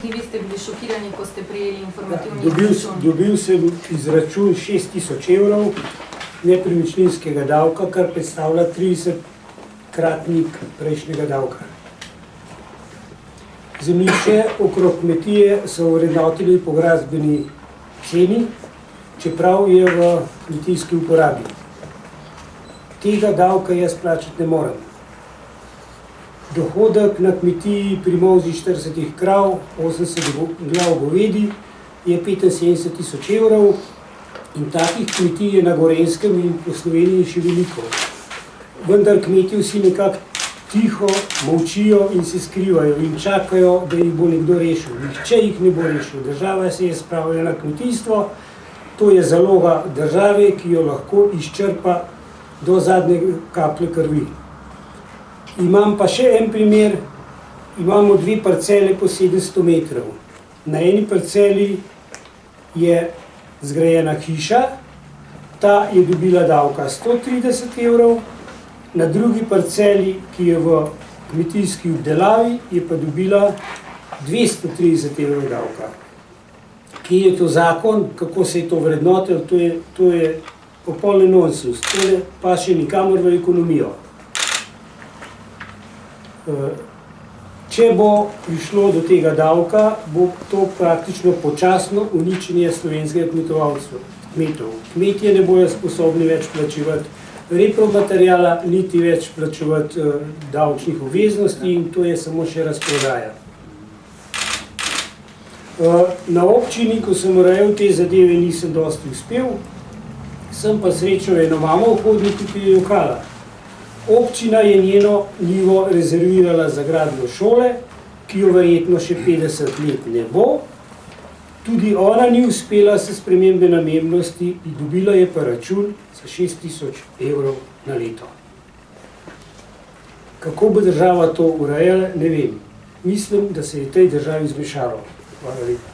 Vi ste bili šokirani, ko ste prijeli informativni izračun? Dobil sem izračun 6000 evrov nepremičninskega davka, kar predstavlja 30-kratnik prejšnjega davka. Zemljišče okrog kmetije so vrednotili po gradbeni ceni, čeprav je v kmetijski uporabi. Tega davka jaz plačati ne morem. Dohodek na kmetiji pri molzi 40 krav, 80 glav govedi je 75 000 evrov in takih kmetij je na Gorenjskem in po Sloveniji še veliko. Vendar kmetje vsi nekako tiho molčijo in se skrivajo in čakajo, da jih bo nekdo rešil. Nihče jih ne bo rešil. Država se je spravila na kmetijstvo, to je zaloga države, ki jo lahko izčrpa do zadnje kaplje krvi. Imam pa še en primer, imamo 2 parcele po 700 metrov. Na eni parceli je zgrajena hiša, ta je dobila davka 130 evrov, na drugi parceli, ki je v kmetijski obdelavi, je pa dobila 230 evrov davka. Kje je to zakon, kako se je to vrednotil, to je popolni nonsens, to pa še nikamor v ekonomijo. Če bo prišlo do tega davka, bo to praktično počasno uničenje slovenskega kmetov. Kmetje ne bojo sposobni več plačevati repromateriala, niti več plačevati davčnih obveznosti in to je samo še razprodaja. Na občini, ko sem urejal te zadeve, nisem dosti uspel, sem pa srečal eno mamo v hodniku, ki je jokala. Občina je njeno njivo rezervirala za gradnjo šole, ki jo verjetno še 50 let ne bo. Tudi ona ni uspela se spremembe namembnosti in dobila je pa račun za 6000 evrov na leto. Kako bo država to urejala, ne vem. Mislim, da se je tej državi zmešalo. Hvala lepa.